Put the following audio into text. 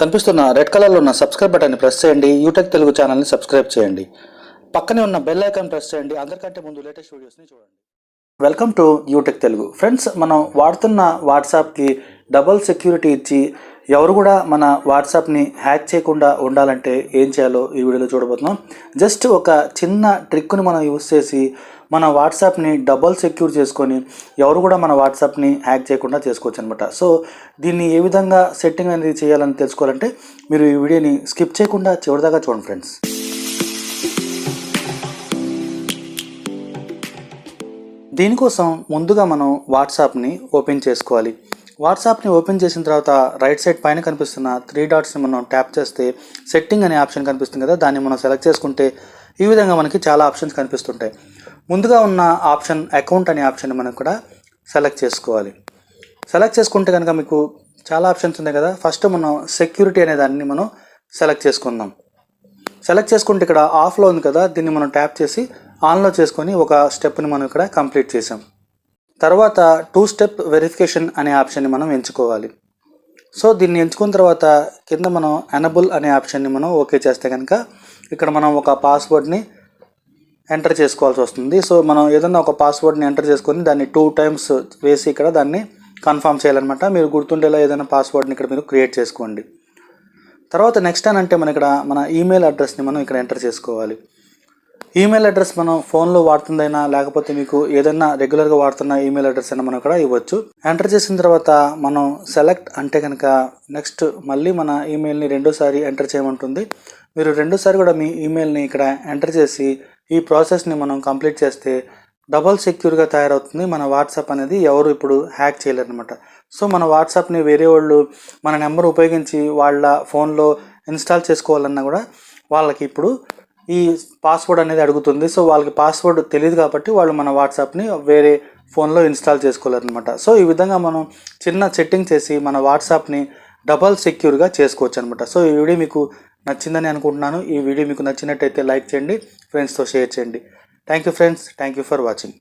కనిపిస్తున్న రెడ్ కలర్లో ఉన్న సబ్స్క్రైబ్ బటన్ని ప్రెస్ చేయండి. యూటెక్ తెలుగు ఛానల్ని సబ్స్క్రైబ్ చేయండి. పక్కనే ఉన్న బెల్ ఐకాన్ ప్రెస్ చేయండి. అందరికంటే ముందు లేటెస్ట్ వీడియోస్ని చూడండి. Welcome to యూటెక్ Telugu. ఫ్రెండ్స్, మనం వాడుతున్న వాట్సాప్కి డబుల్ సెక్యూరిటీ ఇచ్చి ఎవరు కూడా మన వాట్సాప్ని హ్యాక్ చేయకుండా ఉండాలంటే ఏం చేయాలో ఈ వీడియోలో చూడబోతున్నాం. జస్ట్ ఒక చిన్న ట్రిక్ను మనం యూస్ చేసి మన వాట్సాప్ని డబుల్ సెక్యూర్ చేసుకొని ఎవరు కూడా మన వాట్సాప్ని హ్యాక్ చేయకుండా చేసుకోవచ్చు అనమాట. సో దీన్ని ఏ విధంగా సెట్టింగ్ అనేది చేయాలని తెలుసుకోవాలంటే మీరు ఈ వీడియోని స్కిప్ చేయకుండా చివరిదాకా చూడండి ఫ్రెండ్స్. దీనికోసం ముందుగా మనం వాట్సాప్ని ఓపెన్ చేసుకోవాలి. వాట్సాప్ని ఓపెన్ చేసిన తర్వాత రైట్ సైడ్ పైన కనిపిస్తున్న 3 డాట్స్ని మనం ట్యాప్ చేస్తే సెట్టింగ్ అనే ఆప్షన్ కనిపిస్తుంది కదా, దాన్ని మనం సెలెక్ట్ చేసుకుంటే ఈ విధంగా మనకి చాలా ఆప్షన్స్ కనిపిస్తుంటాయి. ముందుగా ఉన్న ఆప్షన్ అకౌంట్ అనే ఆప్షన్ మనం కూడా సెలెక్ట్ చేసుకోవాలి. సెలెక్ట్ చేసుకుంటే కనుక మీకు చాలా ఆప్షన్స్ ఉన్నాయి కదా. ఫస్ట్ మనం సెక్యూరిటీ అనే దాన్ని మనం సెలెక్ట్ చేసుకుందాం. సెలెక్ట్ చేసుకుంటే ఇక్కడ ఆఫ్లో ఉంది కదా, దీన్ని మనం ట్యాప్ చేసి ఆన్లో చేసుకొని ఒక స్టెప్ని మనం ఇక్కడ కంప్లీట్ చేసాం. తర్వాత 2 స్టెప్ వెరిఫికేషన్ అనే ఆప్షన్ని మనం ఎంచుకోవాలి. సో దీన్ని ఎంచుకున్న తర్వాత కింద మనం ఎనబుల్ అనే ఆప్షన్ని మనం ఓకే చేస్తే కనుక ఇక్కడ మనం ఒక పాస్వర్డ్ని ఎంటర్ చేసుకోవాల్సి వస్తుంది. సో మనం ఏదన్నా ఒక పాస్వర్డ్ని ఎంటర్ చేసుకొని దాన్ని 2 టైమ్స్ వేసి ఇక్కడ దాన్ని కన్ఫర్మ్ చేయాలన్నమాట. మీరు గుర్తుండేలా ఏదైనా పాస్వర్డ్ని ఇక్కడ మీరు క్రియేట్ చేసుకోండి. తర్వాత నెక్స్ట్ అని అంటే మన ఇక్కడ మన ఈమెయిల్ అడ్రస్ని మనం ఇక్కడ ఎంటర్ చేసుకోవాలి. ఈమెయిల్ అడ్రస్ మనం ఫోన్లో వాడుతుందైనా లేకపోతే మీకు ఏదైనా రెగ్యులర్గా వాడుతున్న ఈమెయిల్ అడ్రస్ అయినా మనం ఇక్కడ ఇవ్వచ్చు. ఎంటర్ చేసిన తర్వాత మనం సెలెక్ట్ అంటే కనుక నెక్స్ట్ మళ్ళీ మన ఈమెయిల్ని రెండోసారి ఎంటర్ చేయమంటుంది. మీరు రెండోసారి కూడా మీ ఈమెయిల్ని ఇక్కడ ఎంటర్ చేసి ఈ ప్రాసెస్ని మనం కంప్లీట్ చేస్తే డబల్ సెక్యూర్గా తయారవుతుంది. మన వాట్సాప్ అనేది ఎవరు ఇప్పుడు హ్యాక్ చేయలేరు అనమాట. సో మన వాట్సాప్ని వేరే వాళ్ళు మన నెంబర్ ఉపయోగించి వాళ్ళ ఫోన్లో ఇన్స్టాల్ చేసుకోవాలన్నా కూడా వాళ్ళకి ఇప్పుడు ఈ పాస్వర్డ్ అనేది అడుగుతుంది. సో వాళ్ళకి పాస్వర్డ్ తెలియదు కాబట్టి వాళ్ళు మన వాట్సాప్ని వేరే ఫోన్లో ఇన్స్టాల్ చేసుకోలేరనమాట. సో ఈ విధంగా మనం చిన్న సెట్టింగ్ చేసి మన వాట్సాప్ని డబల్ సెక్యూర్గా చేసుకోవచ్చు అనమాట. సో ఈ వీడియో మీకు నచ్చిందని అనుకుంటున్నాను. ఈ వీడియో మీకు నచ్చినట్టయితే లైక్ చేయండి, ఫ్రెండ్స్తో షేర్ చేయండి. Thank you friends, thank you for watching.